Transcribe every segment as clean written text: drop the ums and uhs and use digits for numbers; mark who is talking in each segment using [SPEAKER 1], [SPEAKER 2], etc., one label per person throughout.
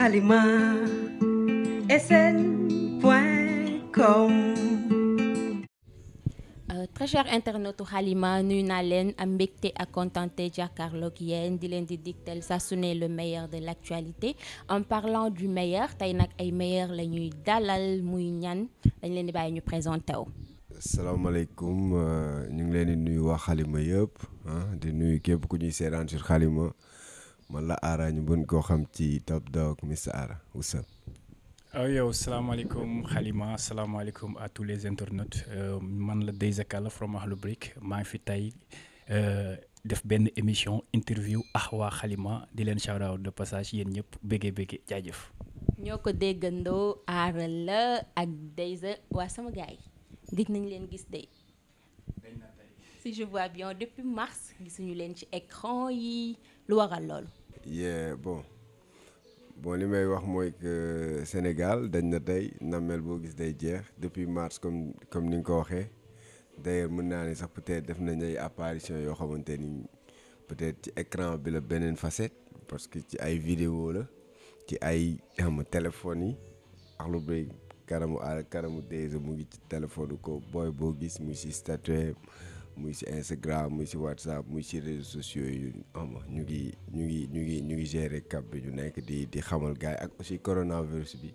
[SPEAKER 1] halimasn.com.
[SPEAKER 2] Très cher internaute Halima nuyu naa leen am mbégte ak contenté jàkkaarloog yéen di leen di digtal saa su ne le meilleur de l'actualité en parlant du meilleur tey nag ay meilleur la ñuy dalal muy ñan dañ leen di bàyyi ñu présenté wu.
[SPEAKER 3] salaamaaleykum ñu ngi leen di nuyu waa Halima yëpp di nuyu képp ku ñuy seetaan sur Halima man la Ara ñu bën koo xam ci Top Dog Mr Ara what's up.
[SPEAKER 4] yow salaamaaleykum Halima salaamaaleykum à tous les internautes man la Deyza Kala from Akhlou Brick maa ngi fi tey def benn émission interview ak waa Halima di leen shout out de passage yéen ñëpp béggee jaajëf.
[SPEAKER 2] ñoo ko déggandoo Ara la ak Deyza waa sama gars yi gëj nañ leen gis de si je vois bien depuis mars gisuñu leen ci écran yi lu waral loolu.
[SPEAKER 3] bon li may wax mooy que Sénégal dañ na tey nammel boo gis day jeex depuis mars comme ni nga ko waxee d'ailleurs mën naa ne sax peut-être def nañ ay apparition yoo xamante ni peut-être ci écran bi la beneen facette parce que ci ay vidéo la ci ay téléphone yi Akhlou Brick karamu Deyza mu ngi ci téléphone ko booy boo gis muy ci statut muy ci Instagram muy ci WhatsApp muy ci réseaux sociaux yi ñu ngi gérer cap bi ñu nekk di xamal gars yi ak aussi coronavirus bi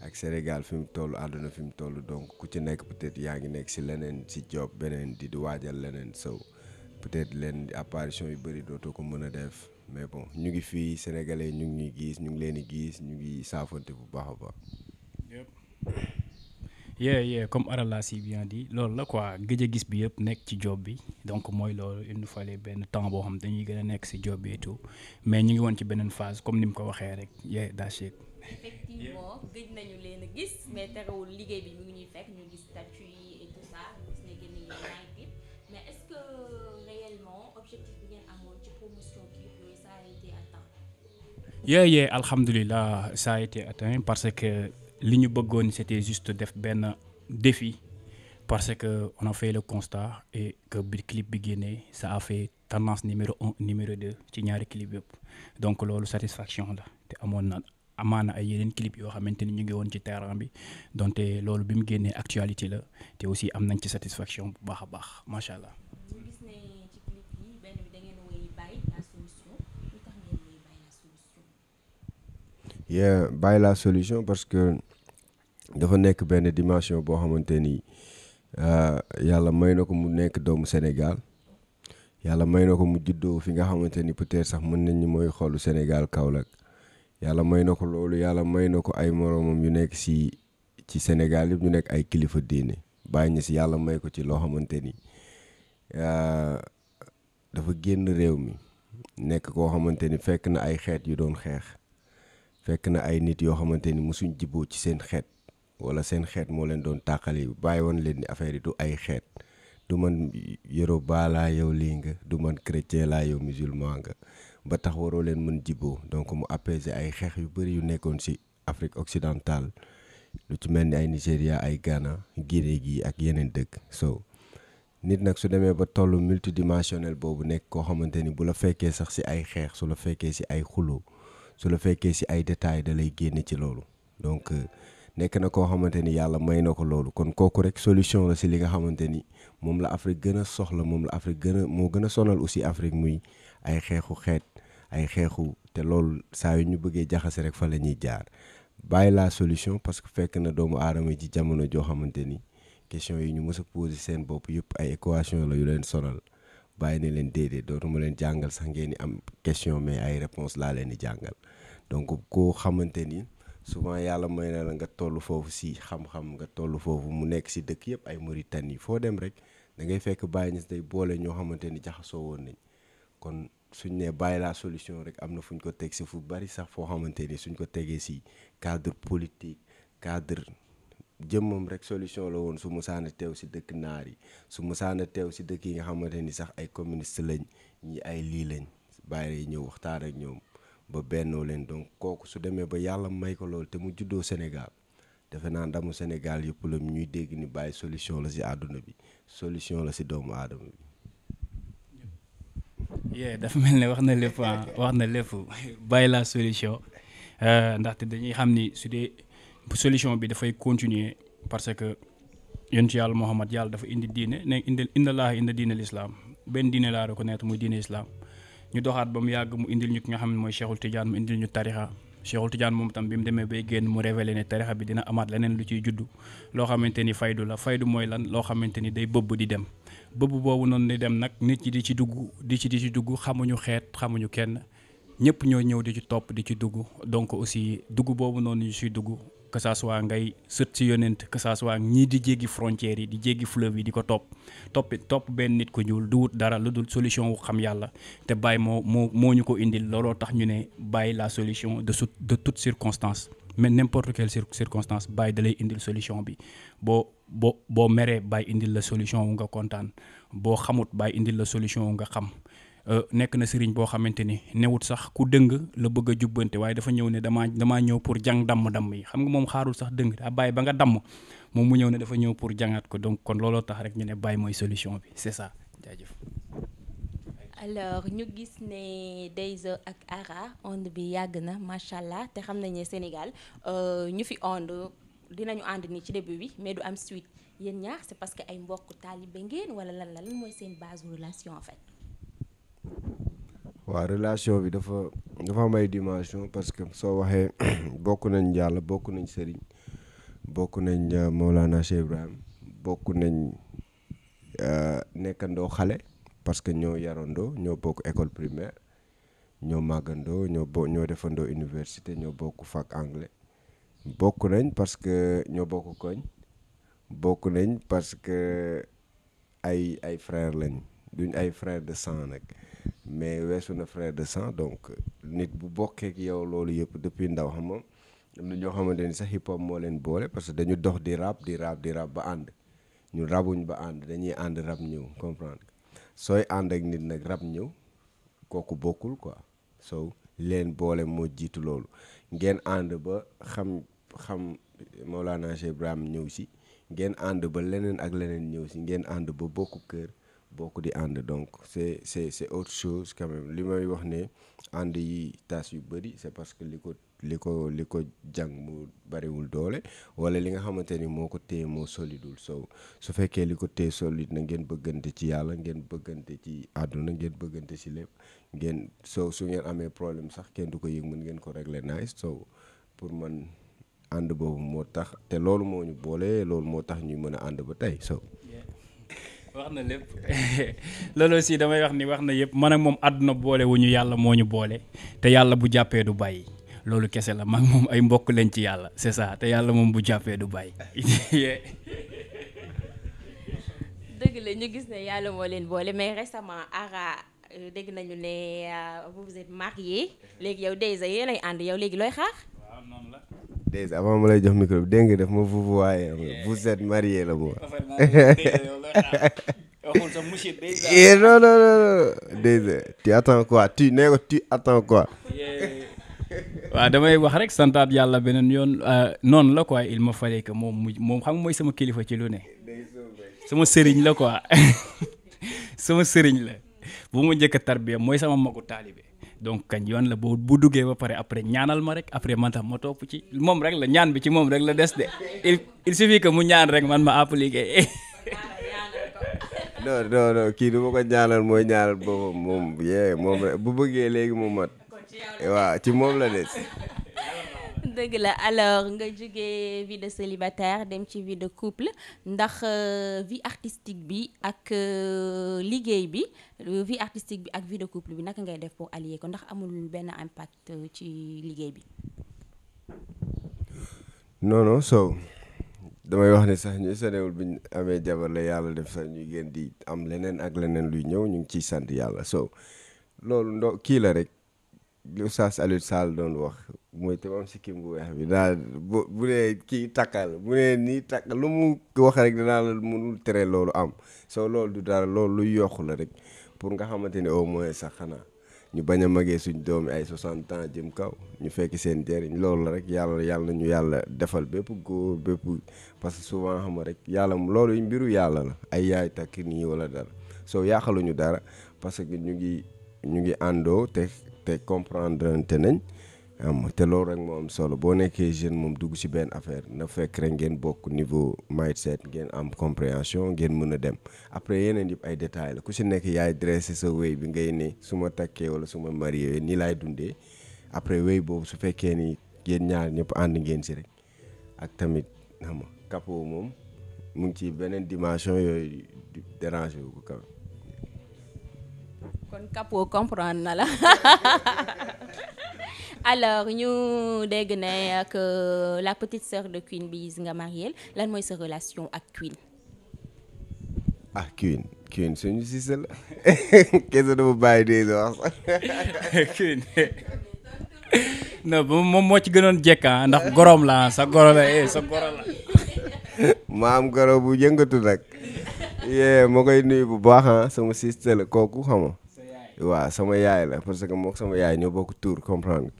[SPEAKER 3] ak Sénégal fi mu toll àdduna fi mu toll donc ku ci nekk peut-être yaa ngi nekk ci leneen ci job beneen di waajal leneen so peut-être leen apparition yu bëri dootoo ko mën a def mais bon ñu ngi fii sénégalais ñu ngi ñuy gis ñu ngi leen di gis ñu ngi saafante bu baax a baax.
[SPEAKER 4] Comme Arala si bien dit loolu la quoi gëj a gis bi yëpp nekk ci job bi donc mooy loolu il nous fallait benn temps boo xam dañuy gën a nekk si job bi et tout mais ñu ngi woon ci beneen phase comme ni mu ko waxee rek that's it.
[SPEAKER 2] Effectivement gëj nañu leen a gis mais terewul liggéey bi mu ngi ñuy fekk ñu gis statut yi et tout ça gis ne gën a yéen mais est-ce que réellement objectif bi ngeen amoon ci promotion clip yooyu ça a été atteint.
[SPEAKER 4] Alhamdulillah ça a été atteint parce que li ñu bëggoon c'était juste def benn défi parce que on a fait le constat et que bi clip bi génnee ça a fait tendance numéro 1 numéro 2 ci ñaari clip yëpp donc loolu satisfaction la te amaana ay yeneen clip yoo xamante ni ñu ngi woon ci terrain bi donte loolu bi mu génnee actualité la te aussi am nañ ci satisfaction bu baax a baax macha allah.
[SPEAKER 2] ñu gis ne ci clip yi benn bi da ngeen woy bàyyi la solution lu tax ngeen woy bàyyi la solution.
[SPEAKER 3] bàyyi la solution parce que dafa nekk benn dimension boo xamante ni yàlla may na ko mu nekk doomu Sénégal yàlla may na ko mu juddoo fi nga xamante ni peut-être sax mën nañ ni mooy xolu Sénégal Kaolack yàlla may na ko loolu yàlla may na ko ay moroomam yu nekk ci Sénégal yëpp ñu nekk ay kilifa diine bàyyi ñu ci yàlla may ko ci loo xamante ni dafa génn réew mi nekk koo xamante ni fekk na ay xeet yu doon xeex fekk na ay nit yoo xamante ni mosuñ jiboo ci seen xeet wala seen xeet moo leen doon tàqali bàyyi woon leen ni affaire yi du ay xeet du man Yoruba laa yow lii nga du man chrétien laa yow musulman nga ba tax waroo leen mën jiboo donc mu apaiser ay xeex yu bëri yu nekkoon ci Afrique occidentale lu ci mel ni ay Nigéria ay Ghana Guinée gi ak yeneen dëkk so nit nag su demee ba tollu multidimensionnel boobu nekk koo xamante ni bu la fekkee sax ci ay xeex su la fekkee ci ay xuloo su la fekkee ci ay détails da lay génne ci loolu donc nekk na koo xamante ni yàlla may na ko loolu kon kooku rek solution la ci li nga xamante ni moom la Afrique gën a soxla moom la Afrique moo gën a sonal aussi Afrique muy ay xeexu xeet ay xeexu te loolu saa yu ñu bëggee jaxase rek fa la ñuy jaar bàyyi la solution parce que fekk na doomu aadama ji jamono joo xamante ni question yi ñu mës a posé seen bopp yëpp ay équation la yu leen sonal bàyyi ne leen déedéet dootuma leen jàngal sax ngeen di am question mais ay réponse laa leen di jàngal donc koo xamante ni souvent yàlla may na la nga toll foofu si xam-xam nga toll foofu mu nekk si dëkk yëpp ay Mauritanie foo dem rek da ngay fekk Baye Niass day boole ñoo xamante ni jaxasoo woon nañ kon suñ ne bàyyi la solution rek am na fu ñu ko teg si fu bari sax foo xamante ni suñ ko tegee si cadre politique cadre jëmmam rek solution la woon su musaana teew si dëkk naar yi su musaana teew si dëkk yi nga xamante ni sax ay communiste lañ ñi ay lii lañ bàyyi ñëw waxtaan ak ñoom ba bennoo leen donc kooku su demee ba yàlla may ko loolu te mu juddoo Sénégal defe naa ndamu Sénégal yëpp la ñuy dégg ni bàyyi solution la si àdduna bi solution la si doomu aadama bi.
[SPEAKER 4] dafa mel ne wax na lépp bàyyi la solution ndaxte dañuy xam ni su dee solution bi dafay continuer parce que yonent yàlla Muhammad yàlla dafa indi diine ne inna laaha inna diine l'islam benn diine laa reconnaître muy diine islam ñu doxaat ba mu yàgg mu indil ñu ki nga xam ne mooy Cheikhul Tidiane mu indil ñu tarixa Cheikhul Tidiane moom tam bi mu demee bay génn mu révélé ne tarixa bi dina amaat leneen lu ciy juddu loo xamante ni faydu la faydu mooy lan loo xamante ni day bëbb di dem bëbb boobu noonu di dem nag nit ñi di ci dugg xamuñu xeet xamuñu kenn ñëpp ñoo ñëw di ci topp di ci dugg donc aussi dugg boobu noonu ñu siy dugg que ça soit ngay sët si yonent que ça soit ñii di jéggi frontières yi di jéggi fleuve yi di ko topp benn nit ku ñuul du wut dara lu dul solution wu xam yàlla te Baye moo ñu ko indil looloo tax ñu ne Baye la solution de toute circonstance mais n'importe quelle circonstance Baye da lay indil solution bi boo meree Baye indil la solution wu nga kontaan boo xamut Baye indil la solution wu nga xam nekk na sëriñ boo xamante ni newut sax ku dëng la bëgg a jubbante waaye dafa ñëw ne damaa ñëw pour jàng damm yi xam nga moom xaarul sax dëng daa bàyyi ba nga damm moom mu ñëw ne dafa ñëw pour jàngaat ko donc kon looloo tax rek ñu ne Baye mooy solution bi c'est ça jaajëf.
[SPEAKER 2] alors ñu gis ne Dayza ak Ara onde bi yàgg na macha allah te xam nañ ne Sénégal ñu fi onde dinañu ànd ni ci début bi mais du am suite yéen ñaar c'est parce que ay mbokk taalibe ngeen wala lan mooy seen base relation en fait.
[SPEAKER 3] waaw relation bi dafa am ay dimension parce que soo waxee bokk nañ yàlla bokk nañ sëriñ bokk nañ Mawlana Cheikh Ibrahim bokk nañ nekkandoo xale parce que ñoo yarandoo ñoo bokk école primaire ñoo màggandoo ñoo defandoo université ñoo bokk fac anglais bokk nañ parce que ñoo bokk koñ bokk nañ parce que ay frère lañ duñ ay frère de sang nag mais weesu na frère de sang donc nit bu bokkee ak yow loolu yëpp depuis ndaw xam nga am na ñoo xamante ni sax hip hop moo leen boole parce que dañu dox di rap ba ànd ñu rabuñ ba ànd dañuy ànd rap ñëw comprendre sooy ànd ak nit nag rap ñëw kooku bokkul quoi so leen boole moo jiitu loolu ngeen ànd ba xam Mawlana Cheikh Ibrahim ñëw si ngeen ànd ba leneen ak leneen ñëw si ngeen ànd ba bokku kër bokk di ànd donc c'est autre chose quand même li may wax ne ànd yi tas yu bëri c'est parce que li ko jàng mu bariwul doole wala li nga xamante ni moo ko téye moo solidul su fekkee li ko téye solide na ngeen bëggante ci yàlla ngeen bëggante ci àdduna ngeen bëggante ci lépp ngeen su ngeen amee problème sax kenn du ko yëg mën ngeen ko régler nice pour man ànd boobu moo tax te loolu moo ñu boole loolu moo tax ñuy mën a ànd ba tey
[SPEAKER 4] wax na lépp loolu aussi damay wax na yëpp man ak moom àdduna boole wu ñu yàlla moo ñu boole te yàlla bu jàppee du bàyyi loolu kese la man moom ay mbokk leen ci yàlla c'est ça te yàlla moom bu jàppee du bàyyi.
[SPEAKER 2] dëgg la ñu gis ne yàlla moo leen boole mais récemment Ara dégg nañu ne vous êtes mariés léegi yow Dayza yéen ay ànd yow léegi looy xaar.
[SPEAKER 4] waaw noonu la.
[SPEAKER 3] Dayza avant ma lay jox micro bi dégg nga def ma vous waaye vous êtes mariés la moom. non Dayza tu attends quoi tu attends quoi.
[SPEAKER 4] waaw damay wax rek santaat yàlla beneen yoon noonu la quoi il me fallait que moom xam nga mooy sama kilifa ci lu ne sama sëriñ la quoi sama sëriñ la bu ma njëkk a tarbiya mooy sama magu taalibe donc kañ yoon la bu duggee ba pare après ñaanal ma rek après man tam ma topp ci moom rek la ñaan bi ci moom rek la des de il suffit que mu ñaan rek man ma appliqué.
[SPEAKER 3] non kii du ma ko ñaanal mooy ñaanal boobu moom rek bu bëggee léegi mu mat waaw ci moom la des.
[SPEAKER 2] dëgg la alors nga jógee vie de célibataire dem ci vie de couple ndax vie artistique bi ak liggéey bi vie artistique bi ak vie de couple bi naka ngay def pour allier ko ndax amul benn impact ci liggéey bi.
[SPEAKER 3] non damay wax ne sax ñu sonewul bi ñu amee jabar la yàlla def sax ñu gën di am leneen ak leneen luy ñëw ñu ngi ciy sant yàlla loolu kii la rek. li Oustaz Alioune Sall doon wax mooy te am sikkim bu weex bi daal bu dee kii takkal bu dee nii takkal lu mu wax rek dinaa la mënul tere loolu am loolu du dara loolu luy yokku la rek pour nga xamante ne au moins sax xanaa ñu bañ a magee suñ doomi ay 60 ans jëm kaw ñu fekk seen njëriñ loolu la rek yàlla ñu yàlla defal bépp góor bépp parce que souvent xam nga rek yàlla loolu mbiru yàlla la ay yaay takk nii wala dara yàqaluñu dara parce que ñu ngi àndoo te comprendre te nañ am te loolu rek moo am solo boo nekkee jeune moom dugg ci benn affaire na fekk rek ngeen bokk niveau mindset ngeen am compréhension ngeen mën a dem après yeneen yëpp ay détails la ku ci nekk yaay dressé sa wéy bi ngay ne su ma takkee wala su ma marié nii laay dundee après wéy boobu su fekkee ni yéen ñaar ñëpp ànd ngeen ci rek ak tamit xam nga Capo moom mu ngi ci beneen dimension yooyu déranger wu ko kaw.
[SPEAKER 2] kon Capo comprendre na la alors ñu dégg ne que la petite sœur de Queen Biz nga marié lan mooy sa relation ak Queen.
[SPEAKER 3] ah Queen suñu sister la kese dama bàyyi dee wax
[SPEAKER 4] Queen non moom moo ci gënoon jekka ndax gorom la sa goro la sa goro la.
[SPEAKER 3] maam goro bu yëngatu nag yee ma koy nuyu bu baax sama sister la kooku xam nga waaw sama yaay la parce que moom sama yaay ñoo bokk tour comprendre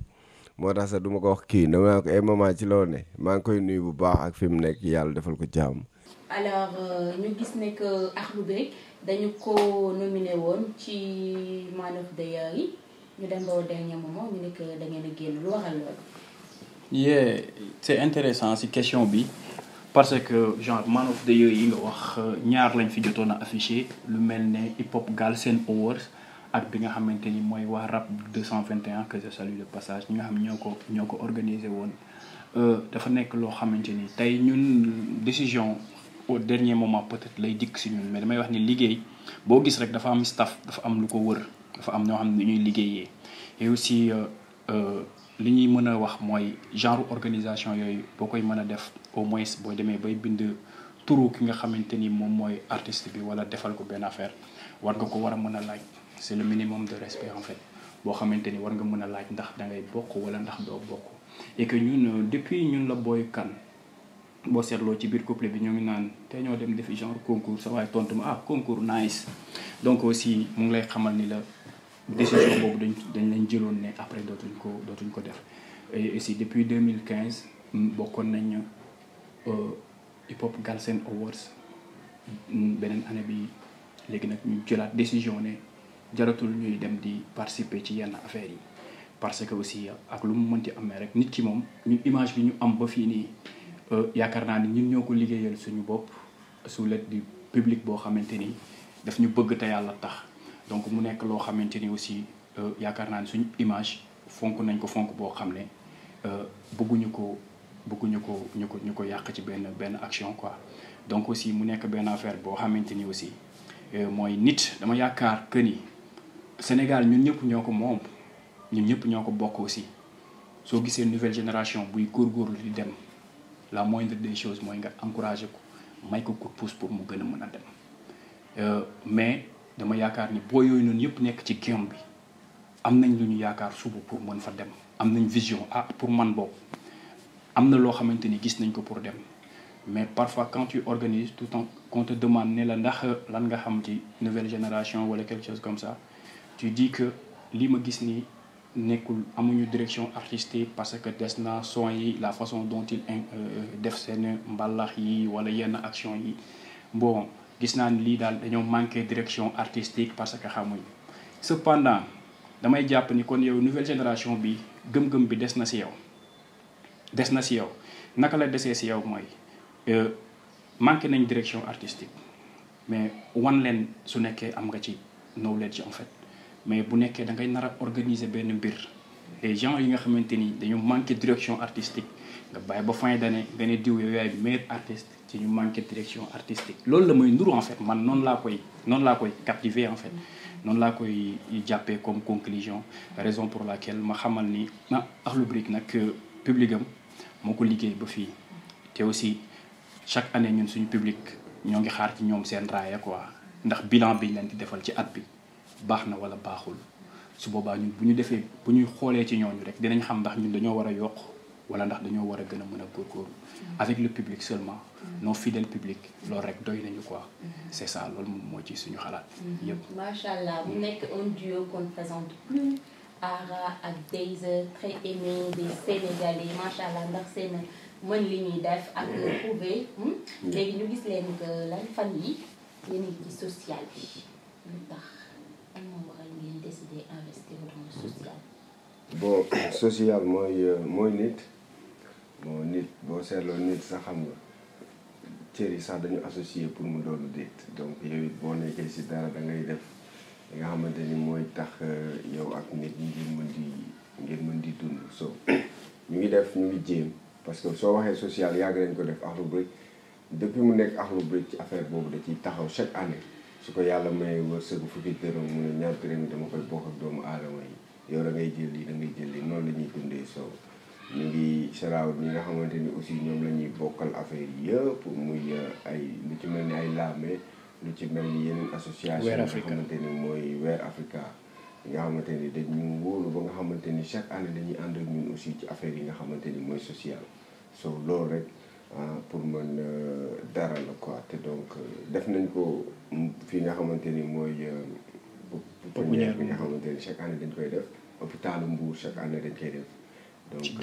[SPEAKER 3] moo tax sax du ma ko wax kii dama naa ko ay maman ci loo ne maa ngi koy nuyu bu baax ak fi mu nekk yàlla defal ko jàmm.
[SPEAKER 2] alors ñu gis ne que Akhlou Brick dañu ko nominé woon ci Man of the Year yi ñu dem ba au dernier moment ñu ne que da ngeen a génn lu waral loolu.
[SPEAKER 4] yeah c'est intéressant ci question bi parce que genre Man of the Year yi nga wax ñaar lañ fi jotoon a affiché lu mel ne Hip Hop Galsen Awards ak bi nga xamante ni mooy waa rap 221 que je salue de passage ñi nga xam ñoo ko organisé woon dafa nekk loo xamante ni tey ñun décision au dernier moment peut-être lay dikk si ñun mais damay wax ni liggéey boo gis rek dafa am staff dafa am lu ko wër dafa am ñoo xam ne ñuy liggéeyee et aussi li ñuy mën a wax mooy genre organisation yooyu boo koy mën a def au moins boo demee bay bind turu ki nga xamante ni moom mooy artiste bi wala defal ko benn affaire war nga ko war a mën a laaj c'est le minimum de respect en fait boo xamante ni war nga mën a laaj ndax da ngay bokk wala ndax doo bokk et que ñun depuis ñun la Boy Kane boo seetloo ci biir couple bi ñoo ngi naan te ñoo dem defi genre concours sa waaye tontu ma concours nice donc aussi mu ngi lay xamal ni la décision boobu dañ lañ jëloon ne après dootuñ ko def et aussi depuis 2015 bokkoon nañ Hip Hop Galsen Awards beneen année bi léegi nag ñu jëlaat décision ne jaratul ñuy dem di participer ci yenn affaires yi parce que aussi ak lu mu mënti amee rek nit ki moom ñu image bi ñu am ba fii nii yaakaar naa ni ñun ñoo ko liggéeyal suñu bopp sous l'aide du public boo xamante ni daf ñu bëgg te yàlla tax donc mu nekk loo xamante ni aussi yaakaar naa ni suñu image fonk nañ ko fonk boo xam ne bëgguñu ko yàq ci benn action quoi donc aussi mu nekk benn affaire boo xamante ni aussi mooy nit dama yaakaar que ni Sénégal ñun ñëpp ñoo ko moom ñun ñëpp ñoo ko bokk aussi soo gisee nouvelle génération buy góorgóorlu di dem la moindre des choses mooy nga encourager ko may ko coup de pouce pour mu gën a mën a dem mais dama yaakaar ni boo yooyu noonu yëpp nekk ci game bi am nañ lu ñu yaakaar suba pour mën fa dem am nañ vision pour man boobu am na loo xamante ni gis nañ ko pour dem mais parfois quand tu organises tout le temps qu'on te demande ne la ndax lan nga xam ci nouvelle génération wala quelque chose comme ça tu dis que li ma gis ni nekkul amuñu direction artistique parce que des na son yi la façon dont il def seen mbalax yi wala yenn action yi bon gis naa ni lii daal dañoo manqué direction artistique parce que xamuñ cependant damay jàpp ni kon yow nouvelle génération bi gëm-gëm bi des na si yow naka la desee si yow mooy manqué nañ direction artistique mais wan leen su nekkee am nga ci knowledge en fait mais bu nekkee da ngay nar a organiser benn mbir les gens yi nga xamante ni dañu manqué direction artistique nga bàyyi ba fin d'année nga ne diw yow yaay meilleur artiste ci ñu manqué direction artistique loolu la mooy nduru en fait man noonu laa koy captiver en fait noonu laa koy jàppee comme conclusion raison pour laquelle ma xamal ni Akhlou Brick nag public am moo ko liggéey ba fii te aussi chaque année ñun suñu public ñoo ngi xaar ci ñoom seen raaya quoi ndax bilan bi ñu leen di defal ci at bi baax na wala baaxul su boobaa ñun bu ñuy xoolee ci ñooñu rek dinañ xam ndax ñun dañoo war a yokk wala ndax dañoo war a gën a mën a góorgóorlu avec le public seulement nos fidèles publics loolu rek doy nañu quoi c'est ça loolu moom moo ci suñu xalaat yëpp.
[SPEAKER 2] macha allah mu nekk un duo qu'on ne présente plus Ara ak Deyza très aimé des Sénégalais macha allah ndax seen mën li ñuy def ak prouver léegi ñu gis leen que lan fan yi yéen a ngi ci social bi lu tax an moom waral ngeen décider investir dans le social.
[SPEAKER 3] bon social mooy nit bon nit boo seetloo nit sax xam nga cër yi sax dañu associé pour mu doonu déet donc yow it boo nekkee si dara da ngay def li nga xamante ni mooy tax yow ak nit ñi ngeen mën di dund so ñu ngi jéem parce que soo waxee social yàgg nañ ko def Akhlou Brick depuis mu nekk Akhlou Brick ci affaire boobu da ciy taxaw chaque année su ko yàlla may wërsëgu fukki dërëm mu ne ñaar dërëm yi dama koy bokk ak doomu aadama yi yow da ngay jël lii da ngay jël lii noonu la ñuy dundee so ñu ngi saraawut ñi nga xamante ni aussi ñoom la ñuy bokkal affaire yi yëpp muy ay lu ci mel ni ay laame lu ci mel ni yeneen association nga xamante ni mooy Weer Africa yi nga xamante ni dañu wóolu ba nga xamante ni chaque année dañuy ànd ak ñun aussi ci affaire yi nga xamante ni mooy social so loolu rek pour mën dara la quoi te donc def nañ ko fii nga xamante ni mooy pouponnière bi nga xamante ni chaque année dañ koy def hôpitalu Mbour chaque année dañ koy def donc ci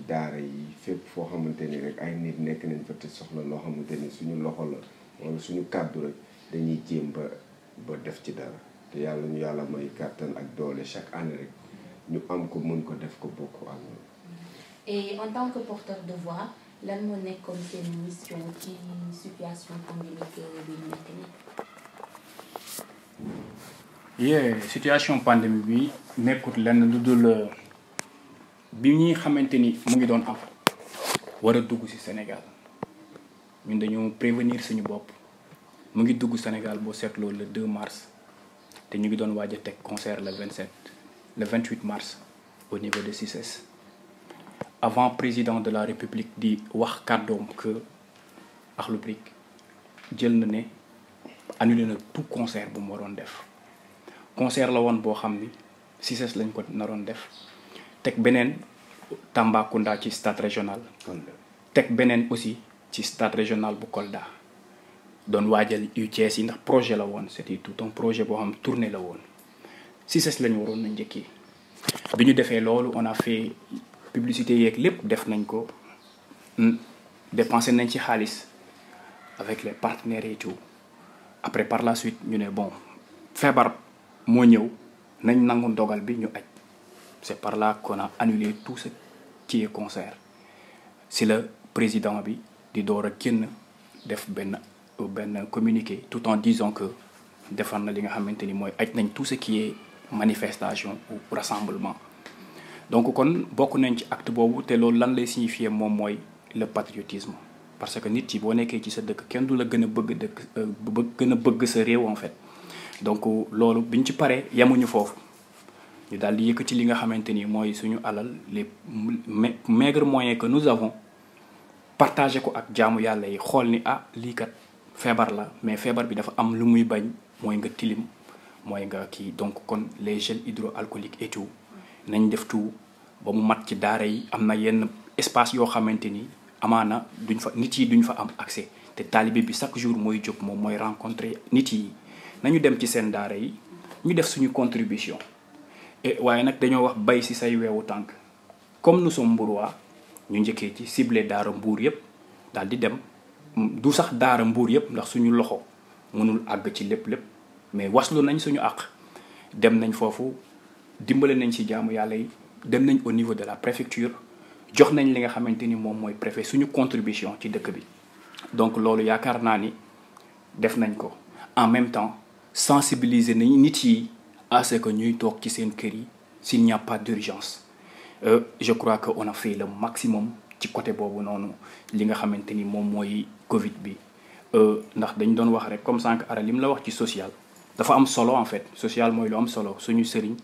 [SPEAKER 3] daara yi fépp foo xamante ni rek ay nit nekk nañ fa te soxla loo xamante ni suñu loxo la wala suñu kàddu rek dañuy jéem ba def ci dara te yàlla ñu yàlla may kàttan ak doole chaque année rek ñu am ko mën ko def ko bokk ak ñoom.
[SPEAKER 2] Et en tant que porteur de voix lan moo nekkoon seen mission ci situation pandémique bi ñu nekk
[SPEAKER 4] nii. situation pandémie bi nekkut lenn lu dul bi ñuy xamante ni mu ngi doon am war a dugg ci Sénégal ñun dañoo prévenir suñu bopp mu ngi dugg Sénégal boo seetloo le 2 mars te ñu ngi doon waaj a teg concert le 28 mars au niveau de CICES. Avant président de la République di wax kàddoom que Akhlou Brick jël na ne annulé na tout concert bu mu waroon def concert la woon boo xam ni CICES lañ ko naroon def teg beneen Tambacounda ci stade régional teg beneen aussi ci stade régional bu Kolda doon waajal UTS yi ndax projet la woon c'était tout un projet boo xam tournée la woon CICES lañ waroon na njëkkee bi ñu defee loolu on a fait publicité yeeg lépp def nañ ko dépensé nañ ci xaalis avec les partenaires et tout après par la suite ñu ne bon feebar moo ñëw nañ nangu ndogal bi ñu aj c'est par là qu'on a annulé tout ce qui est concert si la président bi di door a génn def benn communiqué tout en disant que defar na li nga xamante ni mooy aj nañ tout ce qui est manifestation ou rassemblement donc kon bokk nañ ci acte boobu te loolu lan lay signifier moom mooy le patriotisme parce que nit yi boo nekkee ci sa dëkk kenn du la gën a bëgg sa réew en fait donc loolu biñ ci paree yemuñu foofu ñu daal di yëkkati li nga xamante ni mooy suñu alal les maigres moyens que nous avons partagé ko ak jaamu yàlla yi xool ni lii kat feebar la mais feebar bi dafa am lu muy bañ mooy nga tilim mooy nga kii donc kon les gels hydroalcooliques et tout nañ def tout ba mu mat ci daara yi am na yenn espace yoo xamante ni amaana nit yi duñ fa am accès te taalibe bi chaque jour mooy jóg moom mooy rencontrer nit yi nañu dem ci seen daara yi ñu def suñu contribution et waaye nag dañoo wax bay ci say weewu tànk comme nous sommes Mbourois ñu njëkkee ci ciblé daara Mbour yëpp daal di dem du sax daara Mbour yëpp ndax suñu loxo mënul àgg ci lépp mais waslu nañ suñu àq dem nañ foofu dimbale nañ ci jaamu yàlla yi dem nañ au niveau de la préfecture jox nañ li nga xamante ni moom mooy préfet suñu contribution ci dëkk bi donc loolu yaakaar naa ni def nañ ko en même temps sensibiliser nañ nit yi à ce que ñuy toog ci seen kër yi s'il n'y a pas d'urgence je crois que on a fait le maximum ci côté boobu noonu li nga xamante ni moom mooy Covid bi ndax dañ doon wax rek comme sànq ara li mu la wax ci social dafa am solo en fait social mooy lu am solo suñu sëriñ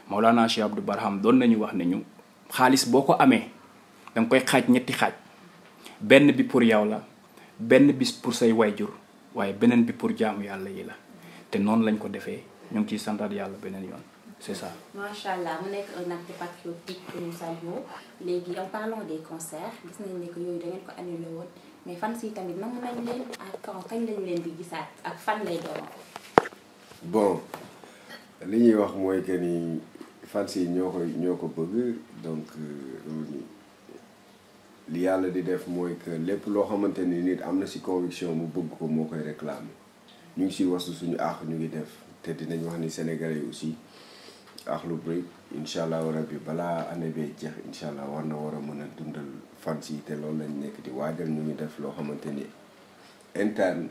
[SPEAKER 4] Maulana Cheikh Abdou Barham doon nañu wax ne ñu xaalis boo ko amee da nga koy xaaj ñetti xaaj benn bi pour yow la benn bis pour say wayjur waaye beneen bi pour jaamu yàlla yi la te noonu lañ ko defee ñu ngi ciy santaat yàlla beneen yoon c'est ça.
[SPEAKER 2] macha allah mu nekk un acte patriotique que nous saluons léegi en parlant des concerts gis nañ ne que yooyu da ngeen ko annulé woon mais fan si tamit nam nañ leen ak kañ lañ leen di gisaat ak fan lay doon.
[SPEAKER 3] bon li ñuy wax mooy que ni fans yi ñoo ko bëgg donc li yàlla di def mooy que lépp loo xamante ni nit am na ci conviction mu bëgg ko moo koy réclamer ñu ngi ci wasu suñu àq ñu ngi def te dinañ wax ni Sénégalais yi aussi Akhlou Brick incha allah rabbi balaa année bee jeex incha allah war a mën a dundal fans yi te loolu lañ nekk di waajal. ñu ngi def loo xamante ni interne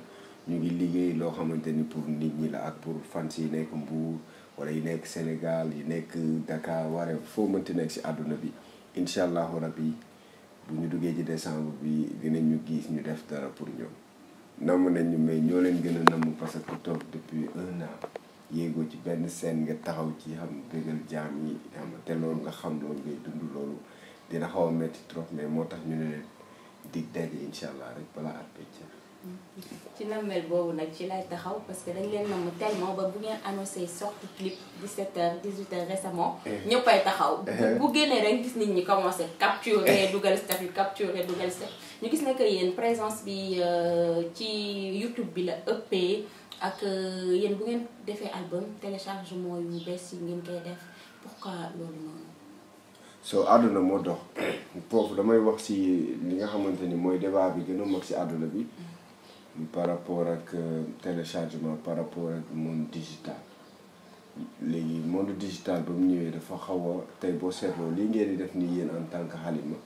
[SPEAKER 3] ñu ngi liggéey loo xamante ni pour nit ñi la ak pour fans yi nekk Mbour wala yi nekk Sénégal yi nekk Dakar waree foo mënti nekk si àdduna bi incha allahu rabbi bu ñu duggee ci décembre bi dinañ ñu gis ñu def dara pour ñoom. namm nañ ñu mais ñoo leen gën a namm parce que toog depuis 1 an yéegoo ci benn scène nga taxaw ci xam bégal jaam yi xam te loolu nga xam loolu ngay dund loolu dina xaw a metti trop mais moo tax ñu ne leen dig daje incha allah rek balaa at becc.
[SPEAKER 2] ci nammel boobu nag ci lay taxaw parce que dañ leen namm tellement ba bu ngeen annoncé sortie clip 17h 18h récemment. ñëppay taxaw. bu génnee rek gis nit ñi commencé capturer dugal statut capturer dugal statut ñu gis ne que yéen présence bi ci YouTube bi la ëppee. ak yéen bu ngeen defee album téléchargement yu bees yi ngeen koy def pourquoi loolu noonu.
[SPEAKER 3] soo àdduna moo dox foofu damay wax ci li nga xamante ni mooy débat bi gën a mag ci àdduna bi par rapport ak téléchargement par rapport ak monde digital. léegi monde digital ba mu ñëwee dafa xaw a tey boo seetloo lii ngeen di def nii yéen en tant que Halima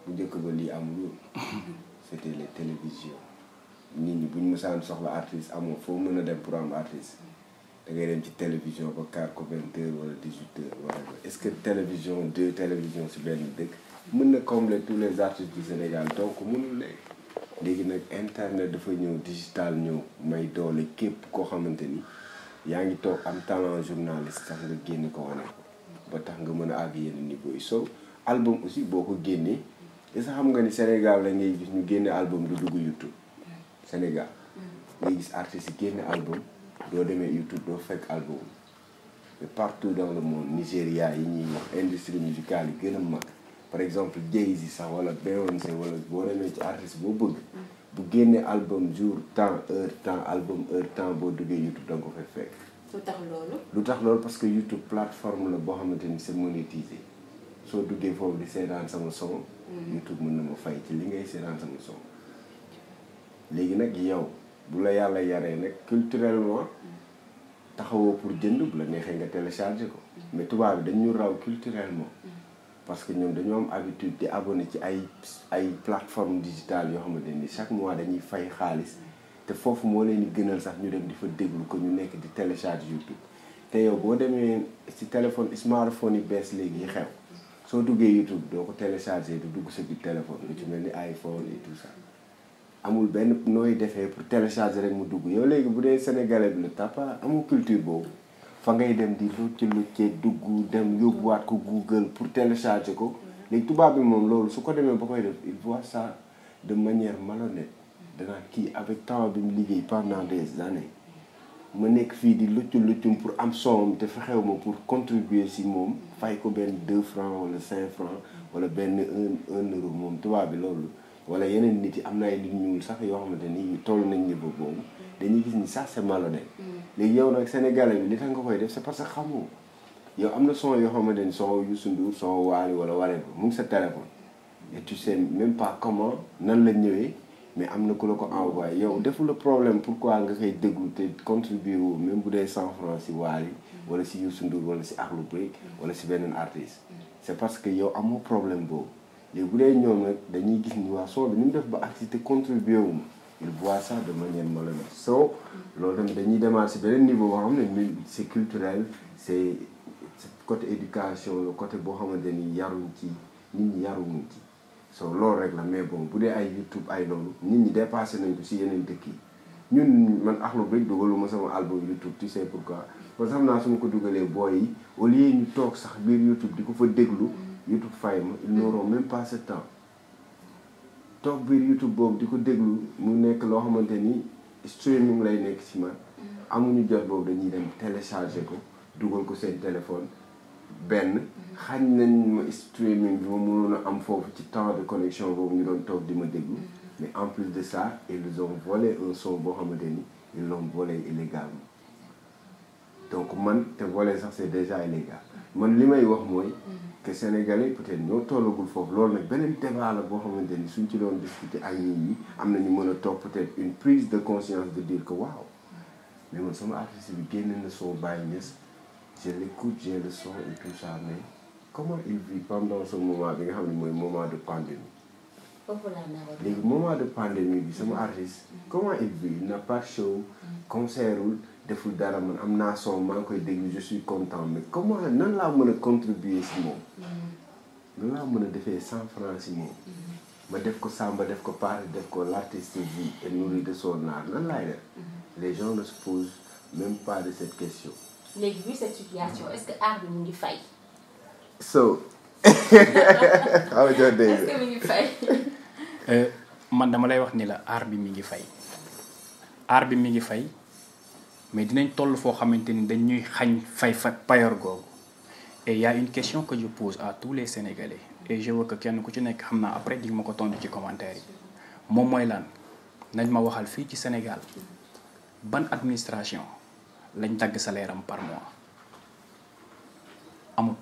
[SPEAKER 3] bu njëkk ba lii amul c'était les télévisions. nit ñi bu ñu mësaan soxla artiste amoo foo mën a dem pour am artiste da ngay dem ci télévision ba kaar ko 20h wala 18h wala est-ce que télévision 2 télévision si benn dëkk mën na combler tous les artistes du Sénégal donc mënul léegi nag internet dafa ñëw digital ñëw may doole képp koo xamante ni yaa ngi toog am talent journaliste sax nga génne ko wane ko ba tax nga mën a àgg yenn niveau yi so album aussi boo ko génnee est-ce que xam nga ni Sénégal la ngay gis ñu génne album du dugg YouTube. Sénégal ngay gis artistes yi génne album doo demee YouTube doo fekk album mais partout dans le monde Nigéria yi ñuy wax industrie musicale yi gën a mag par exemple Jay-Z sax wala Beyoncé wala boo demee ci artiste boo bëgg bu génne album jour temps heure temps album heure temps boo duggee YouTube da nga ko fay fekk. lu tax loolu parce que YouTube plateforme la boo xamante ni c'est monétisé soo duggee foofu di seetaan sama son YouTube mën na ma fay ci li ngay seetaan sama son. léegi nag yow bu la yàlla yaree nag culturellement taxawoo pour jënd bu la neexee nga télécharger ko mais tubaab bi dañu raw culturellement parce que ñoom dañoo am habitude di abonné ci ay plateformes digitales yoo xamante ni chaque mois dañuy fay xaalis te foofu moo leen di gënal sax ñu dem di fa déglu ko ñu nekk di télécharger YouTube te yow boo demee ci téléphone smartphone yi bees léegi yi xew soo duggee YouTube doo ko télécharger du dugg sa biir téléphone lu ci mel ni iPhone et tout ça. amul benn nooy defee pour télécharger rek mu dugg yow léegi bu dee sénégalais bi la tapa amul culture boobu fa ngay dem di lucce dugg dem yóbbuwaat ko Google pour télécharger ko léegi tubaab bi moom loolu su ko demee ba koy def il voit ça de manière malhonnête danaa kii avec temps bi mu liggéey pendant des années ma nekk fii di luccum pour am soom te fexew ma pour contribuer si moom fay ko benn 2 francs wala 5 francs wala benn 1 euro moom tubaab bi loolu wala yeneen nit yi am na ay nit ñuul sax yoo xamante ni toll nañ niveau boobu dañuy gis ni ça c'est malhonnête. léegi yow nag sénégalais bi li tax nga koy def c'est parce que xamoo yow am na son yoo xamante ni son Youssou Ndour son Wally wala waree mu ngi sa téléphone et tu sais même pas comment nan la ñëwee mais am na ku la ko envoyé yow deful le problème pourquoi nga koy déglu te contribuer wu même bu dee 100 francs si Wally wala si Youssou Ndour wala si Akhlou Brick wala si beneen artiste c'est parce que yow amoo problème boobu. léegi bu dee ñoom nag dañuy gis ni waa son bi ni mu def ba activité contribué wu ma il voit ça de manière malhonnête so loolu tamit dañuy demaat si beneen niveau boo xam ne c'est culturel c'est côté éducation la côté boo xamante ni yaruñ ci nit ñi yaruñu ci so loolu rek la mais bon bu dee ay YouTube ay loolu nit ñi dépassé nañ ko si yeneen dëkk yi ñun man Akhlou Brick dugaluma sama album YouTube tu sais pourquoi parce que xam naa su ma ko dugalee booy yi au lieu ñu toog sax biir YouTube di ko fa déglu YouTube fay ma ils n'auront même pas ce temps toog biir YouTube boobu di ko déglu mu nekk loo xamante ni streaming lay nekk ci man amuñu jot boobu dañuy dem télécharger ko dugal ko seen téléphone benn xañ nañ ma streaming bi ma mënoon a am foofu ci temps de connexion boobu ñu doon toog di ma déglu mais en plus de ça ils ont volé un son boo xamante ni ils l'ont volé illégalement donc man te volé sax c'est déjà illégal man li may wax mooy que Sénégalais peut-être ñoo tollagul foofu loolu nag beneen débat la boo xamante ni suñ ci doon discuter ak nit ñi am na ñu mën a toog peut-être une prise de conscience de dire que waaw mais man sama artiste bi génne na soo Baye Niass je l'écoute, j'ai le son et tout ça, mais comment il vit pendant ce moment bi nga xam ne mooy moment de pandémie. léegi moment de pandémie bi sama artiste comment il vit, il n'a pas de show, concertul deful dara, man am naa son maa ngi koy déglu, je suis content, mais comment nan laa mën a contribuer si moom. nan laa mën a defee 100 francs si moom. ma def ko Samba def ko Paare def ko l'artiste vit et nourrit de son art nan laay def. Les gens ne se posent même pas de cette question.
[SPEAKER 2] léegi vu cette situation est-ce que art bi mu ngi fay.
[SPEAKER 3] so. xaw ma jot
[SPEAKER 2] est-ce que mu ngi fay.
[SPEAKER 4] man dama lay wax ni la art bi mi ngi fay. art bi mi ngi fay mais dinañ toll foo xamante ni dañuy xañ fay payor googu. Et il y a une question que je pose à tous les Sénégalais et je veux que kenn ku ci nekk xam naa après di ma ko tontu ci commentaire yi moom mooy lan nañ ma waxal fii ci Sénégal ban administration lañ dagg salaire am par mois amul.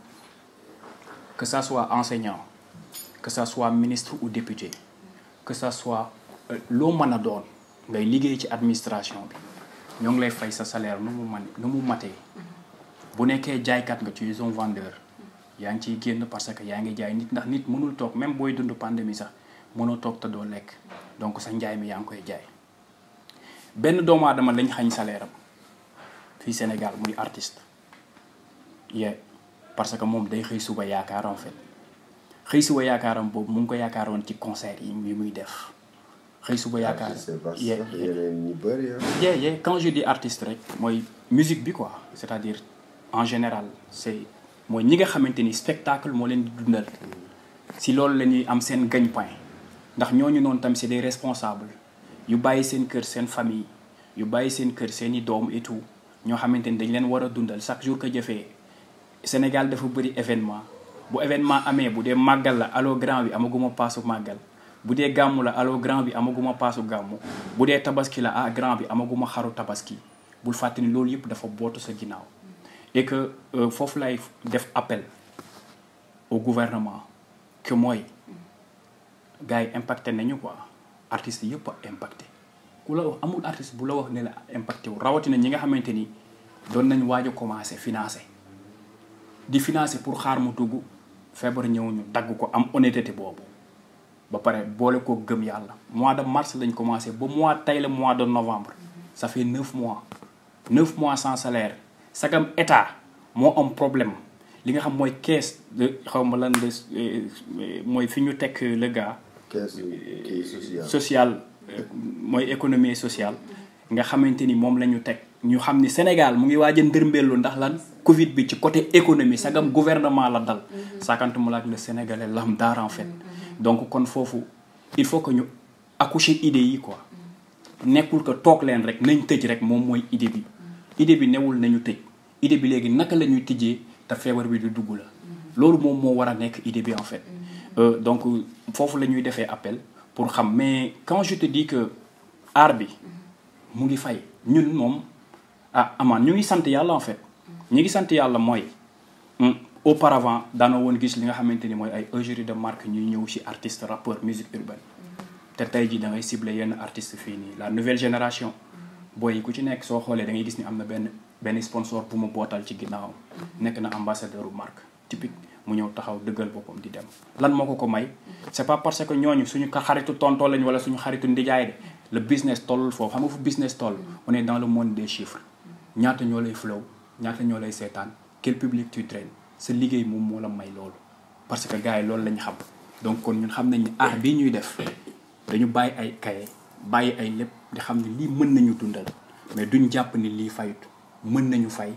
[SPEAKER 4] Que ça soit enseignant que ça soit ministre ou député que ça soit loo mën a doon ngay liggéey ci administration bi ñoo ngi lay fay sa salaire nu mu matee. bu nekkee jaaykat nga ci zone vendeur yaa ngi ciy génn parce que yaa ngi jaay nit ndax nit mënul toog même booy dund pandémie sax mënoo toog te doo lekk donc sa njaay mi yaa ngi koy jaay. benn doomu aadama lañ xañ salaire am fii Sénégal muy artiste parce que moom day xëy suba yaakaar en fait xëy suba yaakaaram boobu mu ngi ko yaakaaroon ci concert yi muy def xëy suba yaakaar. Quand je dis artiste rek mooy musique bi quoi c'est-à-dire. En général c'est mooy ñi nga xamante ni spectacle moo leen di dundal si loolu la ñuy am seen gagne-pain ndax ñooñu noonu tam c'est des responsables yu bàyyi seen kër seen famille yu bàyyi seen kër seen i doom et tout ñoo xamante ni dañ leen war a dundal chaque jour que jëfee Sénégal dafa bëri événement bu événement amee bu dee màggal la allo grand bi amaguma paasu màggal bu dee gàmmu la allo grand bi amaguma paasu gàmmu bu dee tabaski la grand bi amaguma xaru tabaski bul fàtte ni loolu yëpp dafa bootu sa ginnaaw. Et que foofu lay def appel au gouvernement que mooy gars yi impacté nañu quoi artistes yëpp a impacté ku la wax amul artiste bu la wax ne la impacté wu rawatina ñi nga xamante ni doon nañ waaj a commencé financer di financer pour xaar mu dugg feebar ñëw ñu dagg ko am honnêteté boobu ba pare boole ko gëm yàlla mois de mars lañ commencé ba tey la mois de novembre ça fait 9 mois 9 mois sans salaire. sagam état moo am problème li nga xam mooy caisse de xaw ma lan de mooy fi ñu teg le gars.
[SPEAKER 3] caisse
[SPEAKER 4] sociale mooy économie sociale. nga xamante ni moom la ñu teg ñu xam ni Sénégal mu ngi waaj a ndërmbeelu ndax lan Covid bi ci côté économie sagam gouvernement la dal. sakantuma la ak le Sénégalais lambda en fait. donc kon foofu il faut que ñu accoucher idée yi quoi. nekkul que toog leen rek nañ tëj rek moom mooy idée bi. idée bi newul nañu tëj idée bi léegi naka la ñuy tijjee te feebar bi du dugg la loolu moom moo war a nekk idée bi en fait donc foofu la ñuy defee appel pour xam mais quand je te dis que art bi mu ngi fay ñun moom amaan ñu ngi sant yàlla en fait ñu ngi sant yàlla mooy auparavant daanoo woon gis li nga xamante ni mooy ay égérie de marque ñuy ñëw ci artiste rappeur musique urbaine te tey ji da ngay cibler yenn artiste fii nii la nouvelle génération booy yi ku ci nekk soo xoolee da ngay gis ni am na benn sponsor bu mu bootal ci ginnaawam nekk na ambassadeur u marque typique mu ñëw taxaw dëggal boppam di dem lan moo ko may c'est pas parce que ñooñu suñu xaritu tontoo lañ wala suñu xaritu ndijaay de le business tollul foofu xam nga fu business toll on est dans le monde des chiffres ñaata ñoo lay flow ñaata ñoo lay seetaan quel public tu traînes sa liggéey moom moo la may loolu parce que gars yi loolu lañ xam donc kon ñun xam nañ ni art bii ñuy def dañu bàyyi ay kaye bàyyi ay lépp di xam ne lii mën nañu dundal mais duñ jàpp ni lii fayut mën nañu fay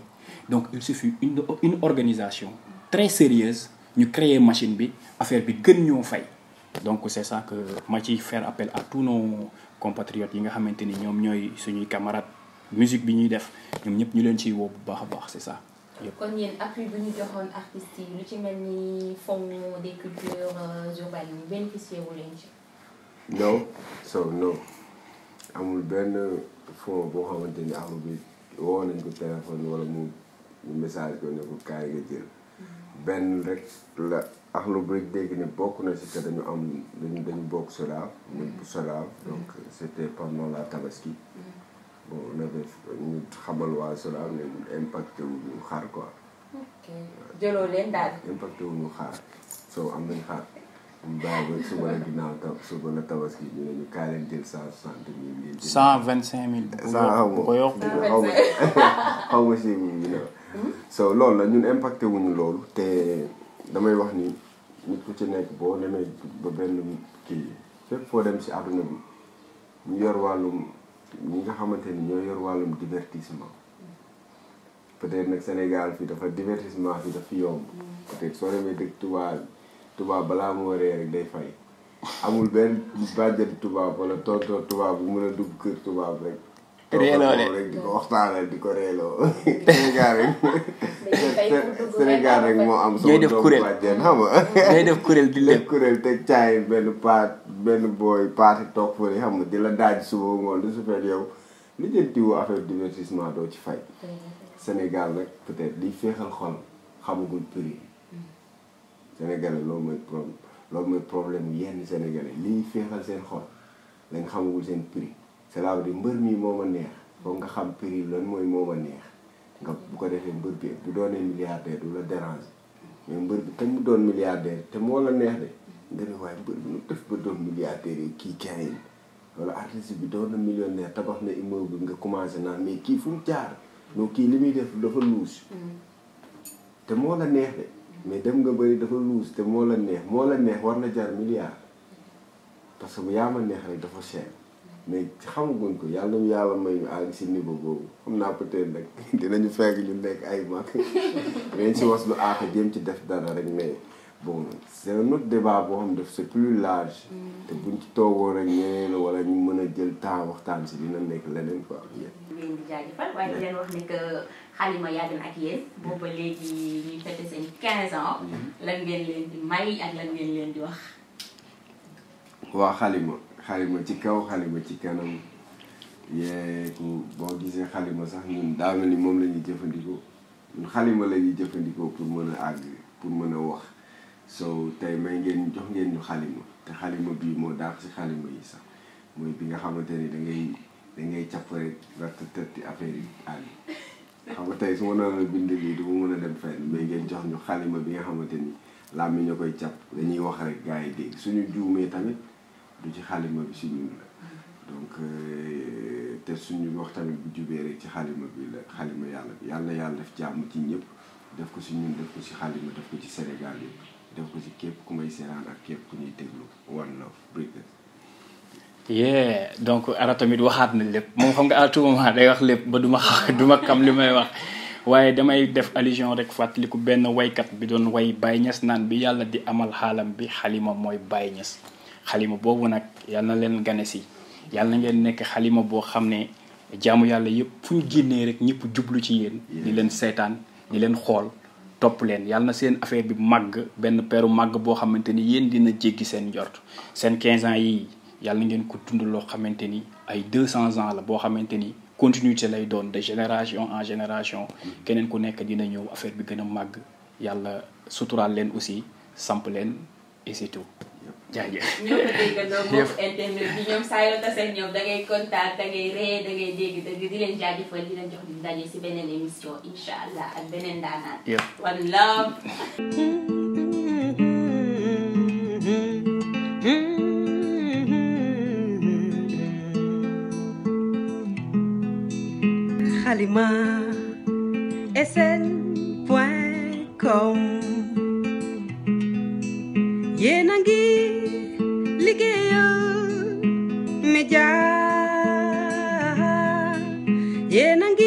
[SPEAKER 4] donc il suffit une organisation très sérieuse ñu créer machine bi affaire bi gën ñoo fay donc c'est ça que ma ciy faire appel à tous nos compatriotes yi nga xamante ni ñoom ñooy suñuy camarades musique bi ñuy def ñoom ñëpp ñu leen ciy woo bu baax a baax c'est ça.
[SPEAKER 2] kon yéen appui bi ñu joxoon artistes yi lu ci mel ni fonds des cultures urbaines yi bénéficié wu leen ci.
[SPEAKER 3] non amul benn fonds boo xamante ni Akhlou Brick woo nañ ko téléphone wala mu message ko ne ko kaay nga jël benn rek la Akhlou Brick dégg ne bokk na si que dañu bokk SODAV donc c'était pendant la tabaski bon on avait ñu xamal waa SODAV ne impacté wu ñu xaar quoi
[SPEAKER 2] ok jëloo leen daal.
[SPEAKER 3] impacté wuñu xaar soo am nañ xaar mu bàyyi ba suba la ginnaaw suba la tabaski ñu ne ñu kaay leen jël 160 000.
[SPEAKER 4] 125 000. bu ko yokk
[SPEAKER 3] xaw ma si ñu so loolu la ñun impacté wuñu loolu te damay wax ni nit ku ci nekk boo demee ba benn kii fépp foo dem si àdduna bi ñu yor wàllum ñi nga xamante ni ñoo yor wàllum divertissement peut-être nag Sénégal fii dafa divertissement fii dafa yomb peut-être soo demee dëkk tubaab balaa moo ree rek day fay amul benn bàjjati tubaab wala tonton tubaab bu mën a dugg kër tubaab rek reeloo rek di ko waxtaanal di ko reeloo Sénégal rek moo am sama doomu bàjjen xam nga
[SPEAKER 4] ngay def kuréel di
[SPEAKER 3] def kuréel teg caay benn booy paati toog fële xam nga di la daaj suba ngoon di su fekk yow li jëntiwoo affaire divertissement doo ci fay Sénégal nag peut-être liy féexal xol xamagul prix Sénégalais loolu mooy problème yenn Sénégalais liy féexal seen xol lañ xamagul seen prix cela veut dire mbër mi moo ma neex foog nga xam prix lan mooy moo ma neex nga bu ko defee mbër bi bu doonee milliardaire du la déranger mais mbër bi tam mu doon milliardaire te moo la neex de nga ne waaye mbër bi nu def ba doon milliardaire yi kii kenn wala artiste bi doon na millionnaire tabax na immeuble nga commencé naan mais kii fu mu jaar non kii li muy def dafa luus te moo la neex de mais dem nga bëri dafa luus te moo la neex war na jar milliard parce que yaa ma neex rek dafa cher mais xamaguñ ko yàlla ñu yàlla may ñu àgg si niveau boobu xam naa peut-être nag dinañu fekk ñu nekk ay mag dinañ si was lu aaka jéem ci def dara rek mais bon c'est un autre débat boo xam def c'est plus large te buñ ci toogoo rek ñeneen wala ñu mën a jël temps waxtaan si dina nekk leneen quoi.
[SPEAKER 2] leen di jaajëfal waaye di leen wax ne que Halima yàgg na ak yéen booba léegi ñuy fête seen 15 ans lan ngeen leen di may ak lan ngeen leen di wax.
[SPEAKER 3] waa Halima ci kaw Halima ci kanam yeeku boo gisee Halima sax ñun daa mel ni moom la ñuy jëfandikoo ñun Halima la ñuy jëfandikoo pour mën a àgg pour mën a wax so tey may ngeen jox ngeen ñu Halima te Halima bii moo daax si Halima yi sax mooy bi nga xamante ni da ngay capp rek rattatati affaire yi àgg xam nga tey su ma noonu bind lii du ma mën a dem fenn may ngeen jox ñu Halima bi nga xamante ni làmmiñ ñu koy capp dañuy wax rek gars yi dégg suñu juumee tamit du ci Halima bi si ñun la donc te suñu wax tamit bu jubee rek ci Halima bi la Halima yàlla bi yàlla def jàmm ci ñëpp def ko si ñun def ko si Halima def ko ci Sénégal yëpp def ko si képp ku may seeraan ak képp ku ñuy déglu One Love Brigade.
[SPEAKER 4] donc Ara tamit waxaat na lépp moom xam nga à tout moment day wax lépp ba duma xam li may wax waaye damay def allusion rek fàttaliku benn waykat bi doon way Baye Niass naan bi yàlla di amal xaalam bi Halima mooy Baye Niass. Halima boobu nag yal na leen gane si yal na ngeen nekk Halima boo xam ne jaamu yàlla yëpp fu ñu génnee rek ñëpp jublu ci yéen di leen seetaan di leen xool topp leen yal na seen affaire bi màgg benn peeru màgg boo xamante ni yéen dina jéggi seen njort seen 15 ans yii yal na ngeen ko dund loo xamante ni ay 200 ans la boo xamante ni continuité lay doon de génération en génération keneen ku nekk dina ñëw affaire bi gën a màgg yàlla suturaal leen aussi samp leen et c'est tout. jaajëf
[SPEAKER 2] ñoo ko déggandoo mbokku internet bi ñoom saa yoo tasee ñoom da ngay kontaan da ngay ree da ngay dégg dëgg di leen jaajëfal di leen jox di daje si beneen émission incha allah ak beneen daanaan. One Love.
[SPEAKER 1] Halima SN.com yéen a ngi liggéeyal média yéen a ngi